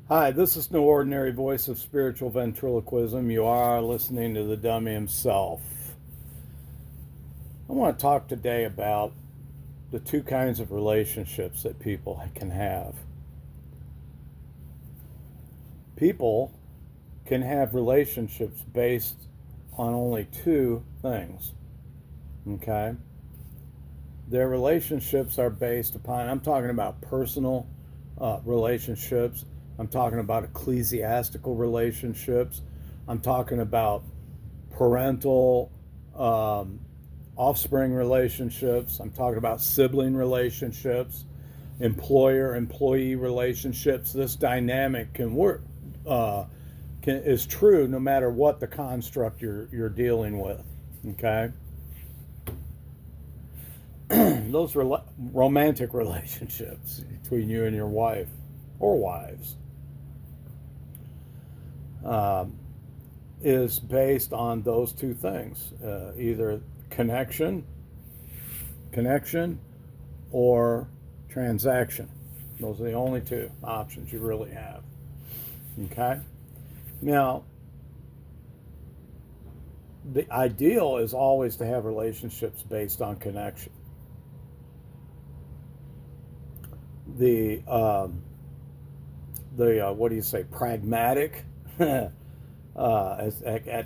Hi, this is No Ordinary Voice of Spiritual Ventriloquism. You are listening to the dummy himself. I want to talk today about the two kinds of relationships that people can have. People can have relationships based on only two things. Okay? Their relationships are based upon, I'm talking about personal relationships. I'm talking about ecclesiastical relationships. I'm talking about parental um, offspring relationships. I'm talking about sibling relationships, employer employee relationships. This dynamic can work. Is true no matter what the construct you're dealing with. Okay, those romantic relationships between you and your wife or wives um, is based on those two things, either connection, connection, or transaction. Those are the only two options you really have. Okay. Now, the ideal is always to have relationships based on connection. The what do you say, pragmatic at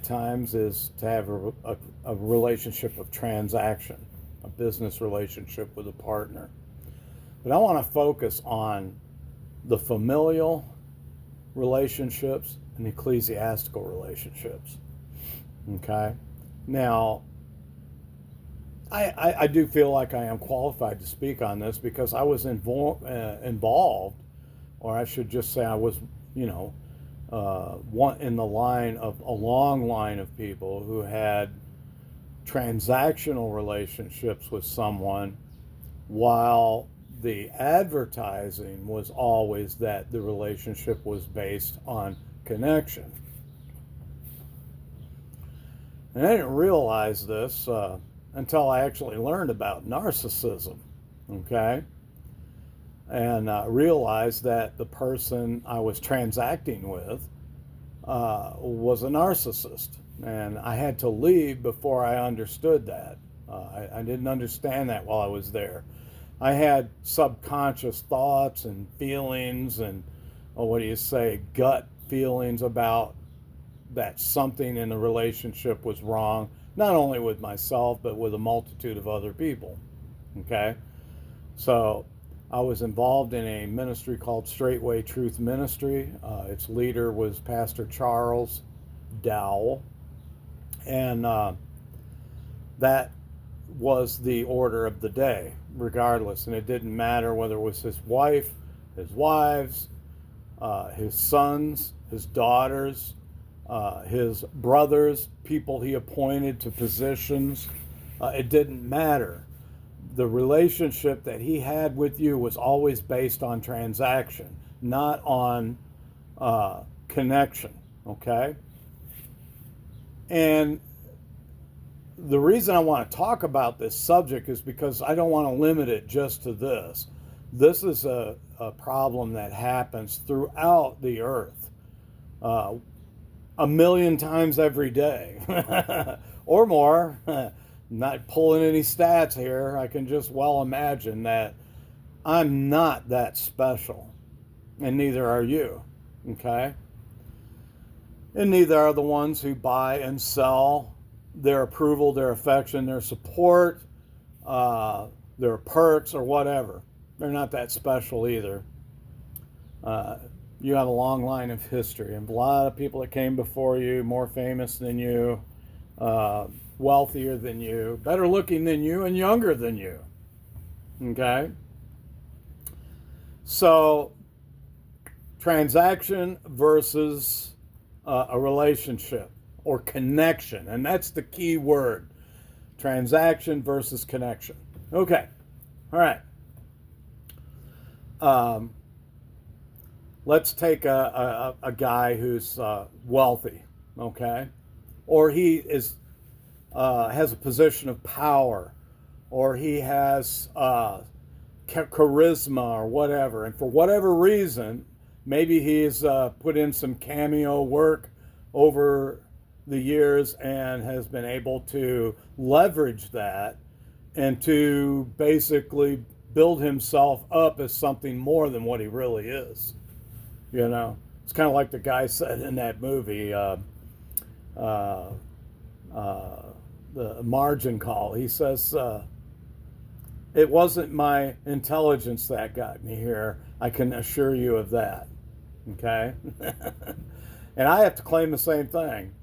times is to have a relationship of transaction, a business relationship with a partner. But I want to focus on the familial relationships and the ecclesiastical relationships. Okay? Now, I do feel like I am qualified to speak on this because I was involved, or I should just say I was, one in the line of a long line of people who had transactional relationships with someone, while the advertising was always that the relationship was based on connection. And I didn't realize this until I actually learned about narcissism, okay? And realized that the person I was transacting with was a narcissist. And I had to leave before I understood that. I didn't understand that while I was there. I had subconscious thoughts and feelings and, what do you say, gut feelings about that something in the relationship was wrong, not only with myself, but with a multitude of other people. Okay? So I was involved in a ministry called Straightway Truth Ministry. Its leader was Pastor Charles Dowell. And that was the order of the day, regardless. And it didn't matter whether it was his wife, his wives, his sons, his daughters, his brothers, people he appointed to positions. It didn't matter. The relationship that he had with you was always based on transaction, not on connection. Okay? And the reason I want to talk about this subject is because I don't want to limit it just to this. This is a problem that happens throughout the earth. A million times every day or more. Not pulling any stats here. I can just well imagine that I'm not that special, and neither are you. Okay? And neither are the ones who buy and sell their approval, their affection, their support, their perks, or whatever. They're not that special either. You have a long line of history, and a lot of people that came before you, more famous than you, wealthier than you, better looking than you, and younger than you. Okay? So, transaction versus a relationship or connection, and that's the key word. Transaction versus connection. Okay. All right. Um, let's take a guy who's wealthy, okay, or he is has a position of power, or he has charisma or whatever, and for whatever reason, maybe he's put in some cameo work over the years and has been able to leverage that and to basically build himself up as something more than what he really is. You know, it's kind of like the guy said in that movie, the Margin Call. He says, it wasn't my intelligence that got me here. I can assure you of that. Okay? And I have to claim the same thing.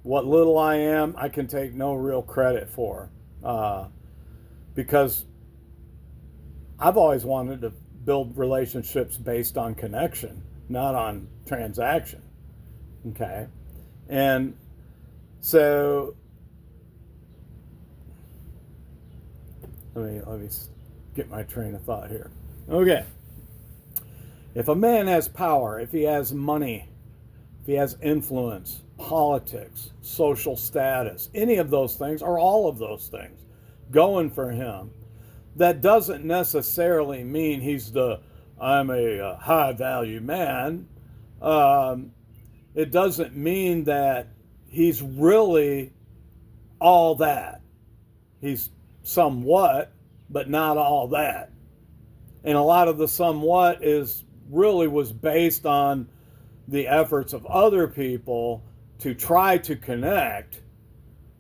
What little I am, I can take no real credit for. Because I've always wanted to build relationships based on connection, not on transaction. Okay? And so let me get my train of thought here. Okay. If a man has power, if he has money, if he has influence, politics, social status, any of those things, or all of those things going for him, that doesn't necessarily mean I'm a high value man. It doesn't mean that he's really all that. He's somewhat, but not all that. And a lot of the somewhat was based on the efforts of other people to try to connect,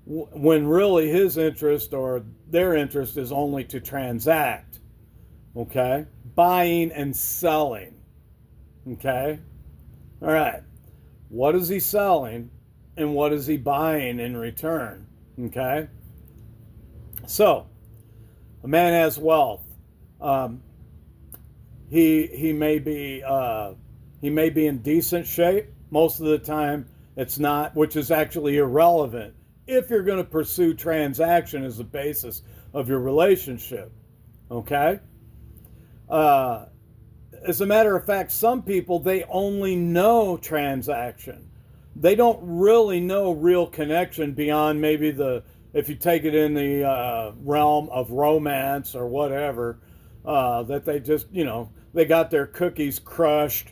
when really his interest or their interest is only to transact. Okay? Buying and selling. Okay? All right. What is he selling and what is he buying in return? Okay? So, a man has wealth. He may be in decent shape. Most of the time, it's not, which is actually irrelevant if you're going to pursue transaction as the basis of your relationship. Okay? As a matter of fact, some people, they only know transaction. They don't really know real connection beyond maybe if you take it in the realm of romance or whatever, that they just, they got their cookies crushed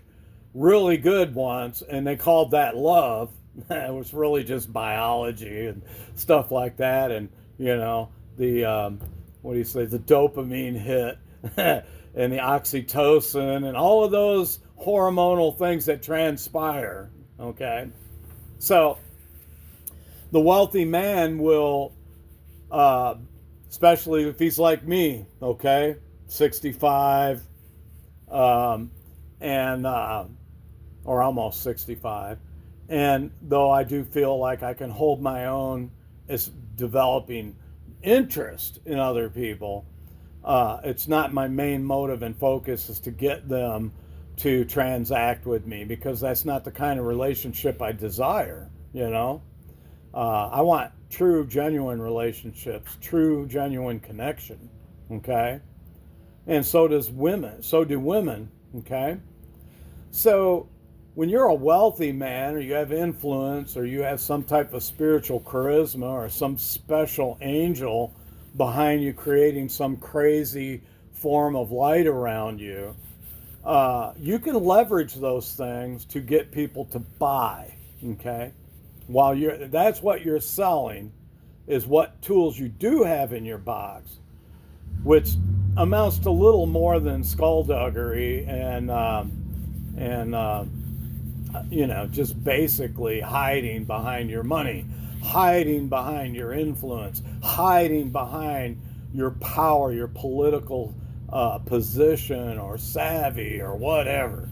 really good once and they called that love. It was really just biology and stuff like that. And, the dopamine hit and the oxytocin and all of those hormonal things that transpire. Okay. So the wealthy man will, especially if he's like me, okay, 65, or almost 65. And though I do feel like I can hold my own as developing interest in other people, it's not my main motive and focus is to get them to transact with me, because that's not the kind of relationship I desire, I want true, genuine relationships, true, genuine connection, okay? And so do women, okay? So when you're a wealthy man, or you have influence, or you have some type of spiritual charisma, or some special angel behind you creating some crazy form of light around you, you can leverage those things to get people to buy, okay? That's what you're selling, is what tools you do have in your box, which amounts to little more than skullduggery and just basically hiding behind your money, hiding behind your influence, hiding behind your power, your political position or savvy or whatever.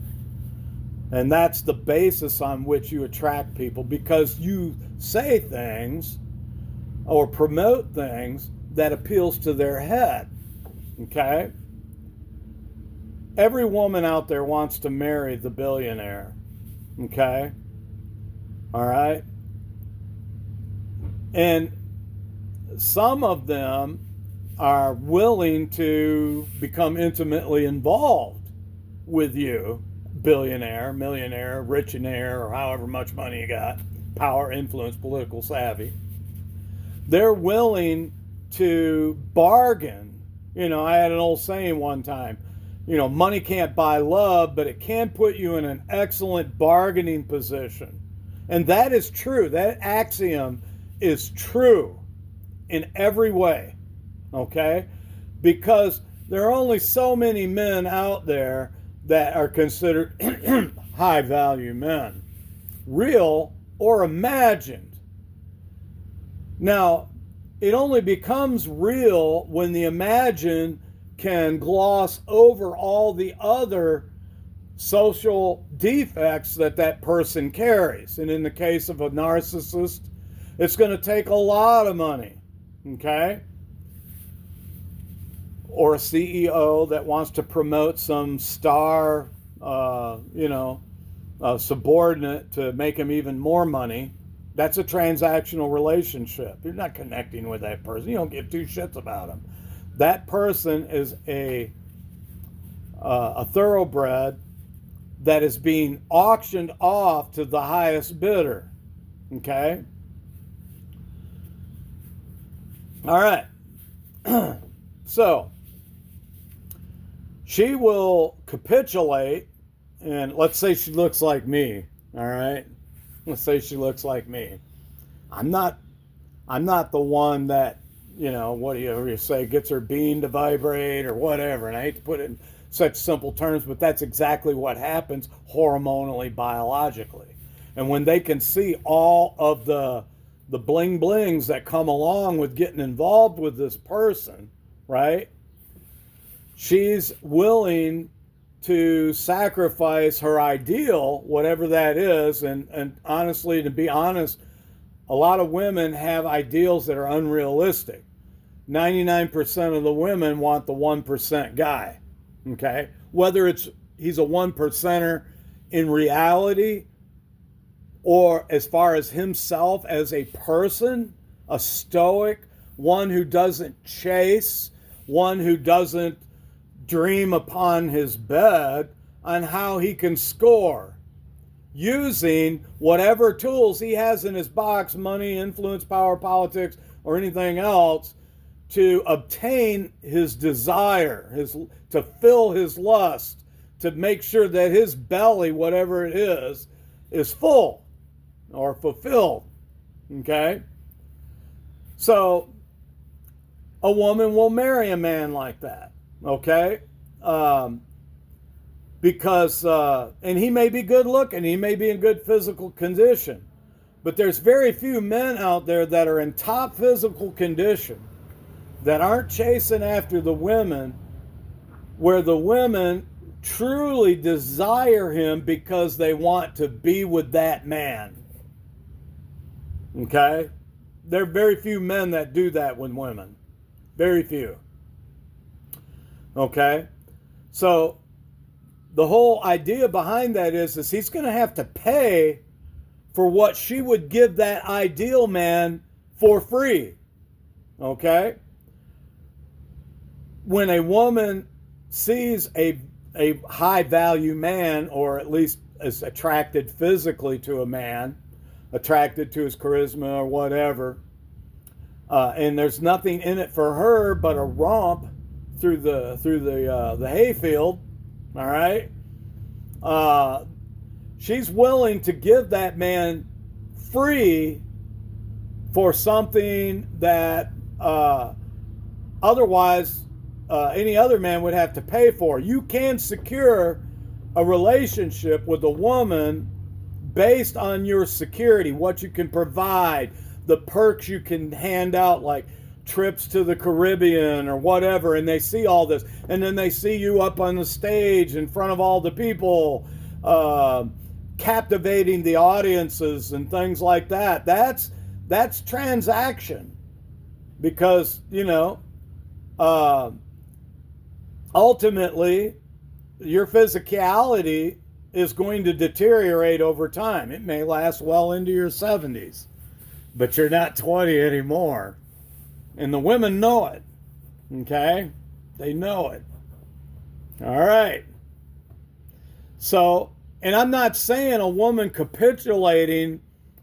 And that's the basis on which you attract people, because you say things or promote things that appeals to their head. Okay? Every woman out there wants to marry the billionaire. Okay? All right? And some of them are willing to become intimately involved with you, billionaire, millionaire, richionaire, or however much money you got, power, influence, political savvy. They're willing to bargain. I had an old saying one time, money can't buy love, but it can put you in an excellent bargaining position. And that is true. That axiom is true in every way, okay? Because there are only so many men out there that are considered high value men, real or imagined. Now, it only becomes real when the imagined can gloss over all the other social defects that person carries. And in the case of a narcissist, it's going to take a lot of money, okay? Or a CEO that wants to promote some star, subordinate to make him even more money. That's a transactional relationship. You're not connecting with that person. You don't give two shits about him. That person is a thoroughbred that is being auctioned off to the highest bidder. Okay? All right. So, she will capitulate, and let's say she looks like me. All right? Let's say she looks like me. I'm not the one that, what do you say, gets her bean to vibrate or whatever. And I hate to put it in such simple terms, but that's exactly what happens hormonally, biologically. And when they can see all of the bling blings that come along with getting involved with this person, right? She's willing to sacrifice her ideal, whatever that is. And honestly, to be honest, a lot of women have ideals that are unrealistic. 99% of the women want the 1% guy, okay? Whether he's a 1%er in reality or as far as himself as a person, a stoic, one who doesn't chase, one who doesn't dream upon his bed on how he can score using whatever tools he has in his box, money, influence, power, politics, or anything else, to obtain his desire, to fill his lust, to make sure that his belly, whatever it is full or fulfilled. Okay? So a woman will marry a man like that. Okay? Because, and he may be good looking, he may be in good physical condition, but there's very few men out there that are in top physical condition that aren't chasing after the women, where the women truly desire him because they want to be with that man. Okay? There are very few men that do that with women. Very few. Okay? So the whole idea behind that is he's going to have to pay for what she would give that ideal man for free. Okay? When a woman sees a high value man, or at least is attracted physically to a man, attracted to his charisma or whatever, and there's nothing in it for her but a romp through the hayfield, all right? She's willing to give that man free for something that otherwise any other man would have to pay for. You can secure a relationship with a woman based on your security, what you can provide, the perks you can hand out, like trips to the Caribbean or whatever, and they see all this, and then they see you up on the stage in front of all the people, captivating the audiences and things like that. That's transaction, because ultimately your physicality is going to deteriorate over time. It may last well into your 70s, but you're not 20 anymore. And the women know it. Okay? They know it. All right. So, and I'm not saying a woman capitulating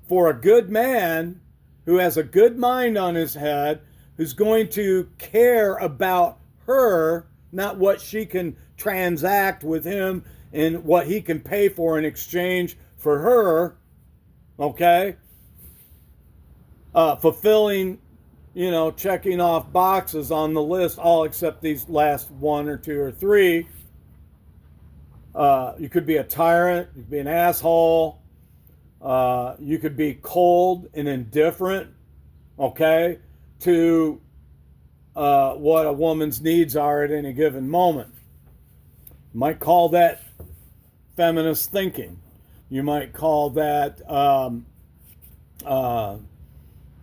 for a good man who has a good mind on his head, who's going to care about her not what she can transact with him and what he can pay for in exchange for her, okay? Fulfilling, checking off boxes on the list, all except these last one or two or three. You could be a tyrant, you could be an asshole, you could be cold and indifferent, okay, to what a woman's needs are at any given moment. You might call that feminist thinking. You might call that,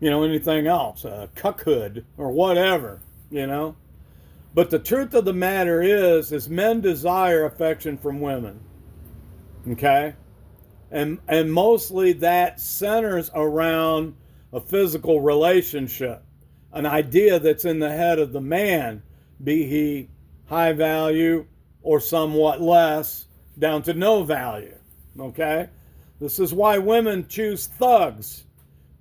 anything else, cuckhood or whatever, But the truth of the matter is men desire affection from women, okay? And mostly that centers around a physical relationship, an idea that's in the head of the man, be he high value or somewhat less, down to no value, okay? This is why women choose thugs,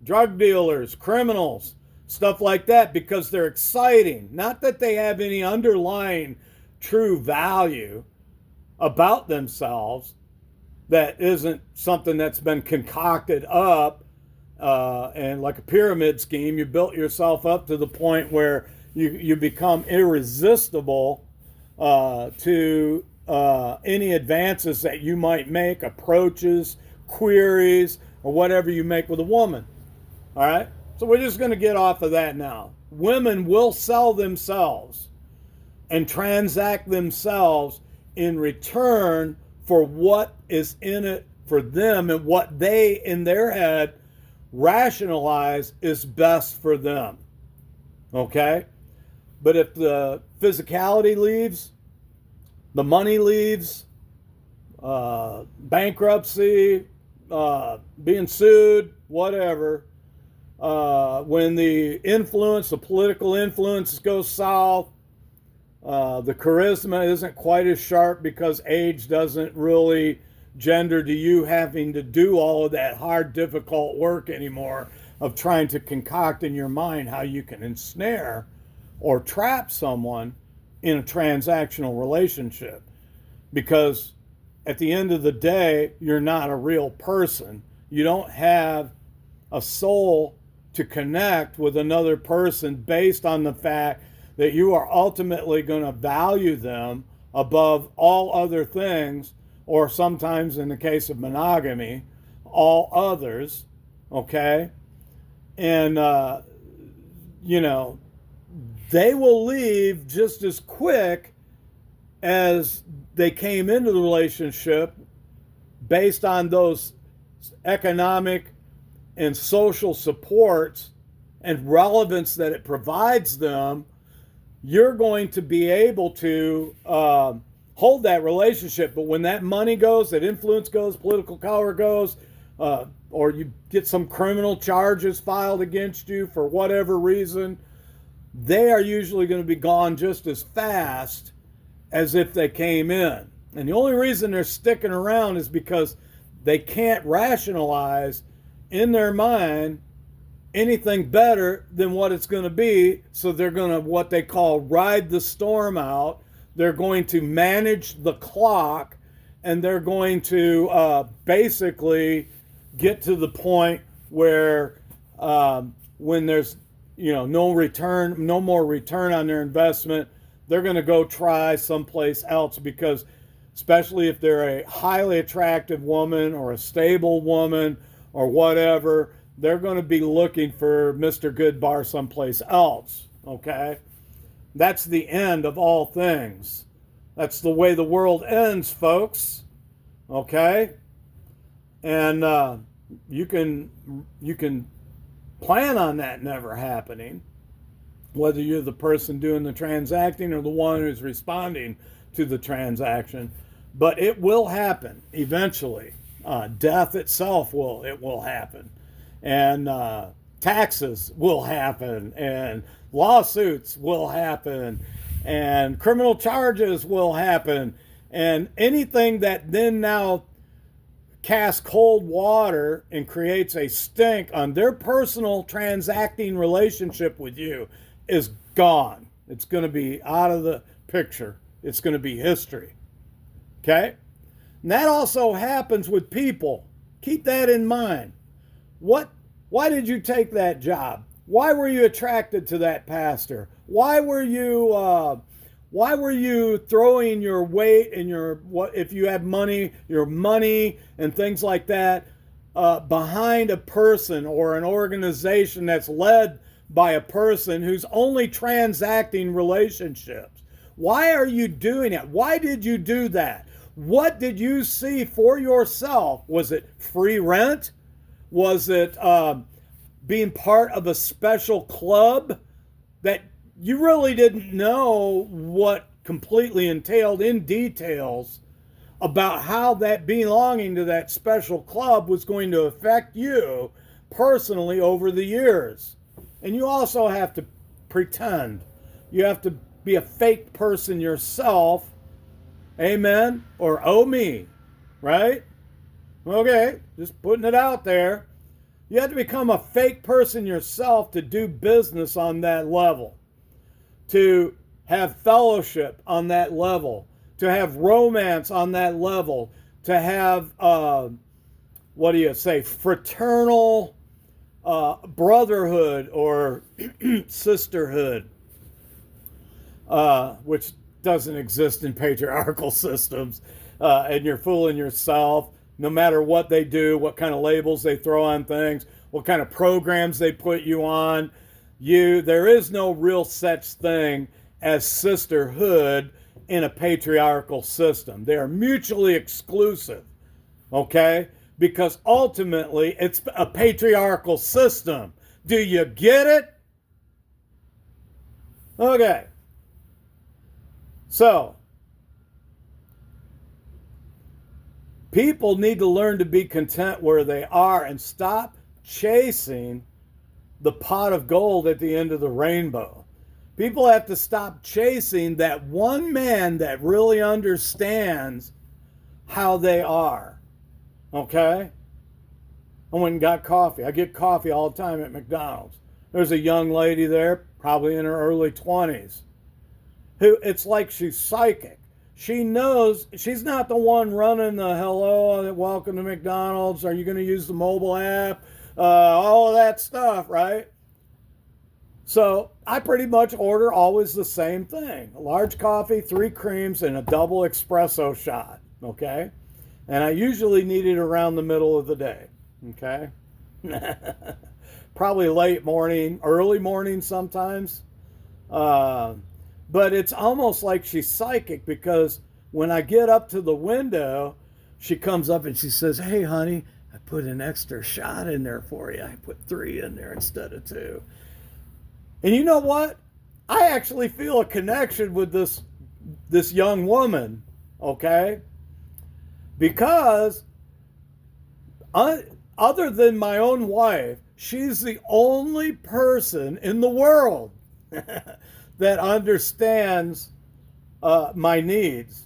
drug dealers, criminals, stuff like that, because they're exciting. Not that they have any underlying true value about themselves that isn't something that's been concocted up and like a pyramid scheme. You built yourself up to the point where you become irresistible to any advances that you might make, approaches, queries, or whatever you make with a woman. All right? So we're just going to get off of that now. Women will sell themselves and transact themselves in return for what is in it for them and what they, in their head, rationalize is best for them. Okay? But if the physicality leaves, the money leaves, bankruptcy, being sued, whatever, when the political influence goes south, the charisma isn't quite as sharp because age doesn't really gender to you having to do all of that hard, difficult work anymore of trying to concoct in your mind how you can ensnare or trap someone in a transactional relationship. Because at the end of the day, you're not a real person. You don't have a soul to connect with another person based on the fact that you are ultimately going to value them above all other things, or sometimes in the case of monogamy, all others, okay? And, they will leave just as quick as they came into the relationship based on those economic and social supports and relevance that it provides them. You're going to be able to hold that relationship. But when that money goes, that influence goes, political power goes, or you get some criminal charges filed against you for whatever reason, they are usually going to be gone just as fast as if they came in. And the only reason they're sticking around is because they can't rationalize in their mind anything better than what it's going to be. So they're going to, what they call, ride the storm out. They're going to manage the clock, and they're going to basically get to the point where when there's no more return on their investment, they're going to go try someplace else, because especially if they're a highly attractive woman or a stable woman or whatever, they're going to be looking for Mr. Goodbar someplace else, okay? That's the end of all things. That's the way the world ends, folks, okay? And you can plan on that never happening, whether you're the person doing the transacting or the one who's responding to the transaction. But it will happen eventually. Death itself will happen. And taxes will happen. And lawsuits will happen. And criminal charges will happen. And anything that then now casts cold water and creates a stink on their personal transacting relationship with you is gone. It's going to be out of the picture. It's going to be history. Okay? And that also happens with people. Keep that in mind. Why did you take that job? Why were you attracted to that pastor? Why were you throwing your weight and if you have money, your money and things like that behind a person or an organization that's led by a person who's only transacting relationships? Why are you doing it? Why did you do that? What did you see for yourself? Was it free rent? Was it being part of a special club that you really didn't know what completely entailed in details about how that belonging to that special club was going to affect you personally over the years? And you also have to pretend. You have to be a fake person yourself. Amen? Or oh me. Right? Okay, just putting it out there. You have to become a fake person yourself to do business on that level, to have fellowship on that level, to have romance on that level, to have, fraternal brotherhood or sisterhood, which doesn't exist in patriarchal systems, and you're fooling yourself. No matter what they do, what kind of labels they throw on things, what kind of programs they put you on, there is no real such thing as sisterhood in a patriarchal system. They are mutually exclusive, okay? Because ultimately, it's a patriarchal system. Do you get it? Okay. So, people need to learn to be content where they are and stop chasing the pot of gold at the end of the rainbow. People have to stop chasing that one man that really understands how they are. Okay? I went and got coffee. I get coffee all the time at McDonald's. There's a young lady there, probably in her early 20s, who it's like she's psychic. She knows she's not the one running the hello, welcome to McDonald's, are you going to use the mobile app, all of that stuff, right? So I pretty much order always the same thing. A large coffee, 3 creams, and a double espresso shot, okay? And I usually need it around the middle of the day, okay? Probably late morning, early morning sometimes. But it's almost like she's psychic, because when I get up to the window, she comes up and she says, hey, honey, I put an extra shot in there for you. I put 3 in there instead of 2. And you know what? I actually feel a connection with this young woman, okay? Because other than my own wife, she's the only person in the world that understands my needs.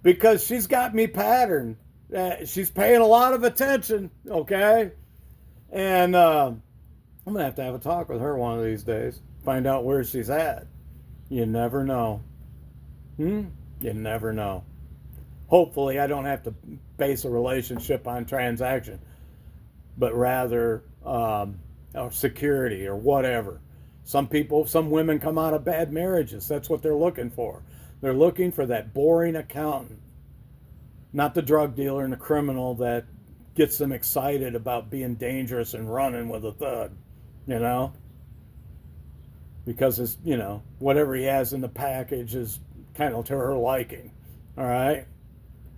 Because she's got me patterned. She's paying a lot of attention, okay? And I'm going to have a talk with her one of these days. Find out where she's at. You never know. You never know. Hopefully I don't have to base a relationship on transaction, but rather or security or whatever. Some women come out of bad marriages. That's what they're looking for. They're looking for that boring accountant, not the drug dealer and the criminal that gets them excited about being dangerous and running with a thug, you know? Because it's, whatever he has in the package is kind of to her liking, all right?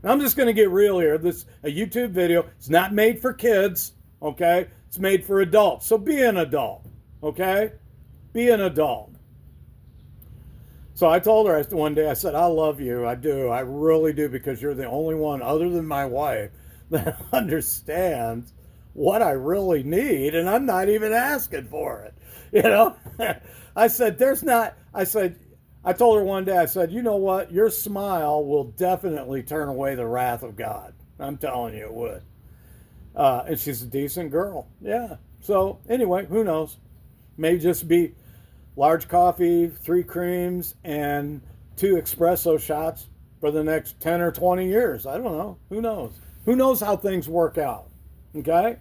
Now, I'm just going to get real here. This a YouTube video. It's not made for kids, okay? It's made for adults. So be an adult, okay? Be an adult. So I told her one day, I said, I love you. I do. I really do, because you're the only one other than my wife that understands what I really need, and I'm not even asking for it. I told her one day, I said, you know what? Your smile will definitely turn away the wrath of God. I'm telling you it would. And she's a decent girl. Yeah. So anyway, who knows? May just be large coffee, 3 creams, and 2 espresso shots for the next 10 or 20 years. I don't know. Who knows? Who knows how things work out? Okay?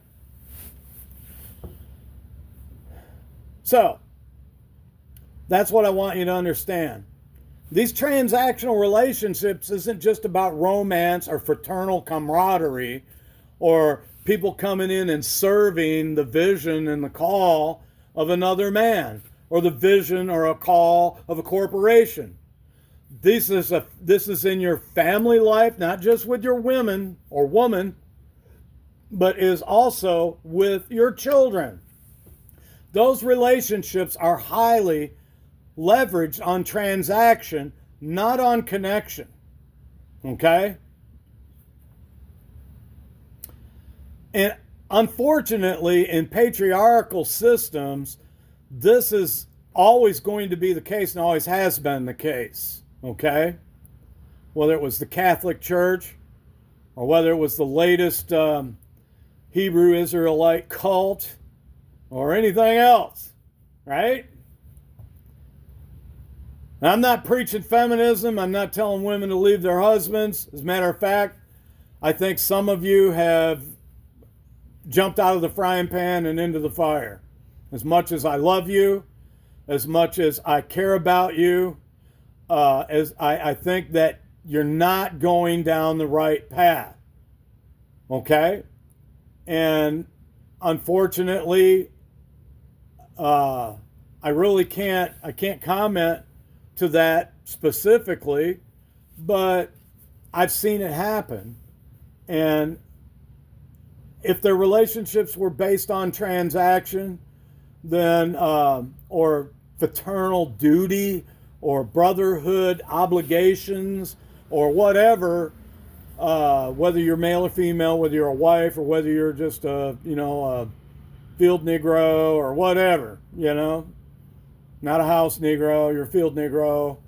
So, that's what I want you to understand. These transactional relationships isn't just about romance or fraternal camaraderie or people coming in and serving the vision and the call of another man or the vision or a call of a corporation. This is in your family life, not just with your women or woman, but is also with your children. Those relationships are highly leveraged on transaction, not on connection. Okay? And unfortunately, in patriarchal systems, this is always going to be the case and always has been the case. Okay? Whether it was the Catholic Church or whether it was the latest Hebrew Israelite cult or anything else. Right? Now, I'm not preaching feminism. I'm not telling women to leave their husbands. As a matter of fact, I think some of you have jumped out of the frying pan and into the fire. As much as I love you, as much as I care about you, as I think that you're not going down the right path. Okay? And unfortunately, I can't comment to that specifically, but I've seen it happen. And if their relationships were based on transaction, then or fraternal duty or brotherhood obligations or whatever, whether you're male or female, whether you're a wife or whether you're just a field Negro or whatever, not a house Negro, you're a field Negro.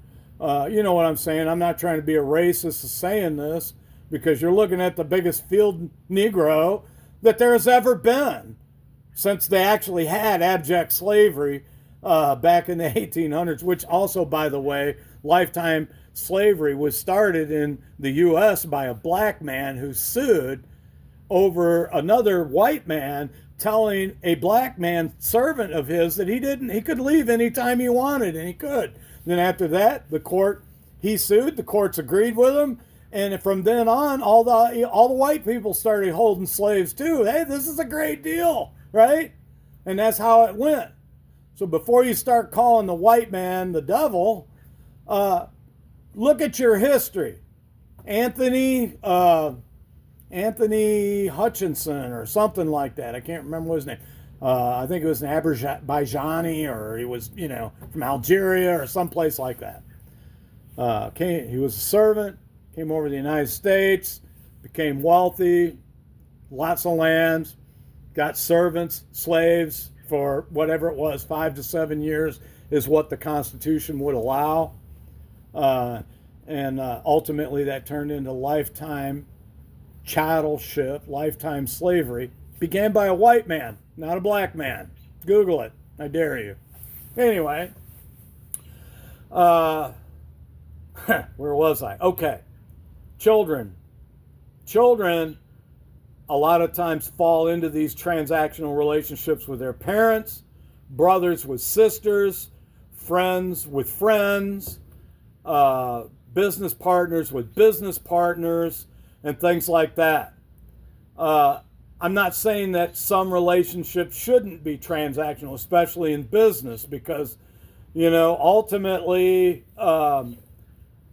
You know what I'm saying? I'm not trying to be a racist saying this because you're looking at the biggest field Negro that there has ever been since they actually had abject slavery back in the 1800s, which also, by the way, lifetime slavery was started in the U.S. by a black man who sued over another white man telling a black man servant of his that he could leave anytime he wanted, and he could. Then after that, he sued, the courts agreed with him, and from then on, all the white people started holding slaves too. Hey, this is a great deal, right? And that's how it went. So before you start calling the white man the devil, look at your history. Anthony Hutchinson or something like that. I can't remember what his name. I think it was an Azerbaijani, or he was, from Algeria or someplace like that. He was a servant, came over to the United States, became wealthy, lots of lands, got servants, slaves for whatever it was, 5 to 7 years is what the Constitution would allow. And ultimately that turned into lifetime chattelship, lifetime slavery, began by a white man, not a black man. Google it, I dare you. Anyway, where was I? Okay, children a lot of times fall into these transactional relationships with their parents, brothers with sisters, friends with friends, business partners with business partners, and things like that. I'm not saying that some relationships shouldn't be transactional, especially in business, because, ultimately,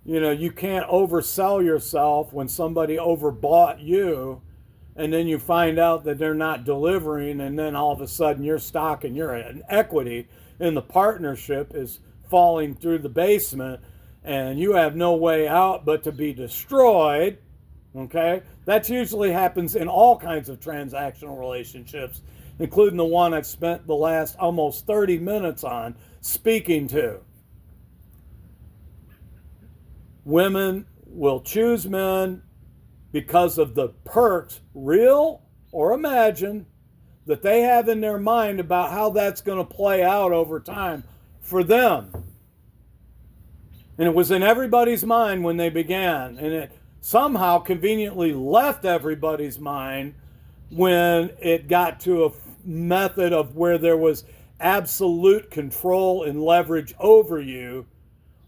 you can't oversell yourself when somebody overbought you, and then you find out that they're not delivering, and then all of a sudden your stock and your equity in the partnership is falling through the basement, and you have no way out but to be destroyed. Okay? That usually happens in all kinds of transactional relationships, including the one I've spent the last almost 30 minutes on speaking to. Women will choose men because of the perks, real or imagined, that they have in their mind about how that's going to play out over time for them. And it was in everybody's mind when they began. And it somehow conveniently left everybody's mind when it got to a method of where there was absolute control and leverage over you,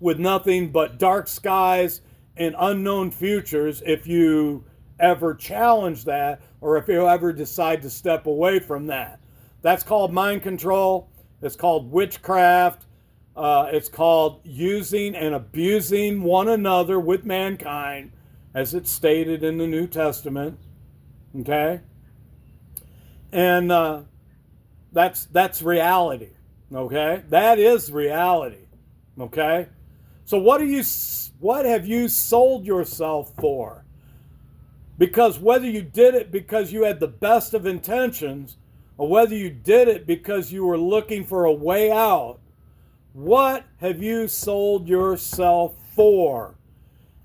with nothing but dark skies and unknown futures if you ever challenge that, or if you ever decide to step away from that. That's called mind control. It's called witchcraft. It's called using and abusing one another with mankind, as it's stated in the New Testament. Okay? And that's reality. Okay? That is reality. Okay? So what have you sold yourself for? Because whether you did it because you had the best of intentions, or whether you did it because you were looking for a way out, what have you sold yourself for?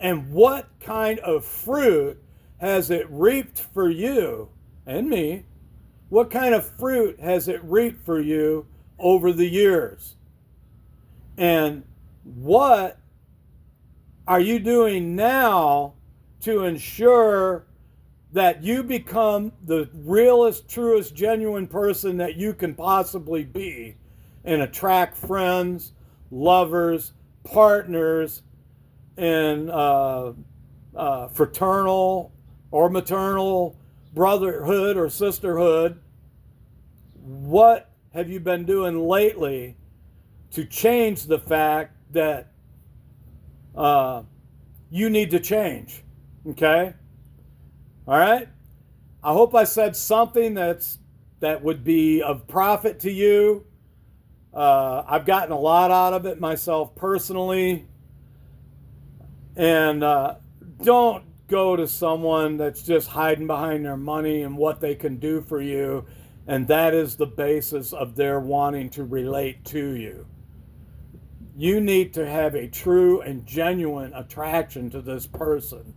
And what kind of fruit has it reaped for you and me? What kind of fruit has it reaped for you over the years? And what are you doing now to ensure that you become the realest, truest, genuine person that you can possibly be, and attract friends, lovers, partners, and fraternal or maternal brotherhood or sisterhood? What have you been doing lately to change the fact that you need to change? Okay? All right? I hope I said something that would be of profit to you. I've gotten a lot out of it myself personally. And don't go to someone that's just hiding behind their money and what they can do for you, and that is the basis of their wanting to relate to you. You need to have a true and genuine attraction to this person.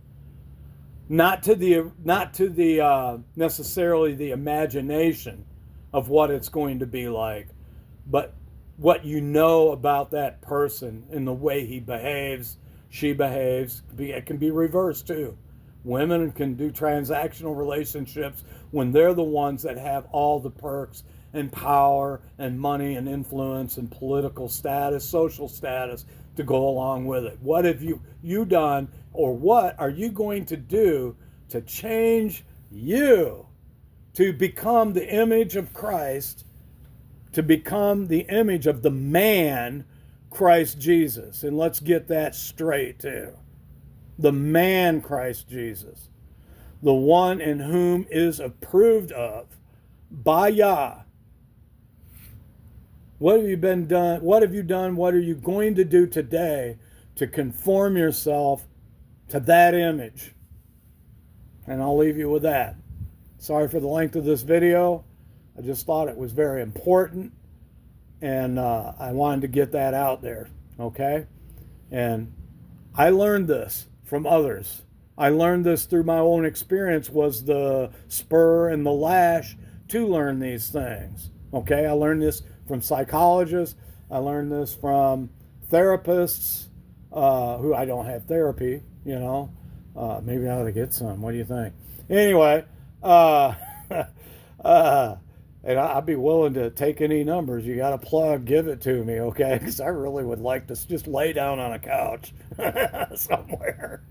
Not to the necessarily the imagination of what it's going to be like, but what you know about that person and the way he behaves, she behaves. It can be reversed too. Women can do transactional relationships when they're the ones that have all the perks and power and money and influence and political status, social status to go along with it. What have you done, or what are you going to do to change you to become the image of Christ, to become the image of the man Christ Jesus? And let's get that straight too. The man Christ Jesus, the one in whom is approved of by Yah. What have you done? What have you done? What are you going to do today to conform yourself to that image? And I'll leave you with that. Sorry for the length of this video. I just thought it was very important, and I wanted to get that out there. Okay? And I learned this from others. I learned this through my own experience, was the spur and the lash to learn these things. Okay? I learned this from psychologists. I learned this from therapists who I don't have therapy, you know. Maybe I ought to get some. What do you think? Anyway, and I'd be willing to take any numbers. You got a plug, give it to me, okay? Because I really would like to just lay down on a couch somewhere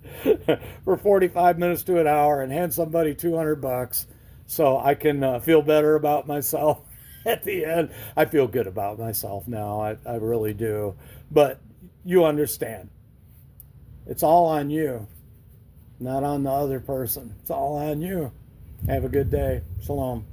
for 45 minutes to an hour and hand somebody $200 so I can feel better about myself at the end. I feel good about myself now. I really do. But you understand. It's all on you, not on the other person. It's all on you. Have a good day. Shalom.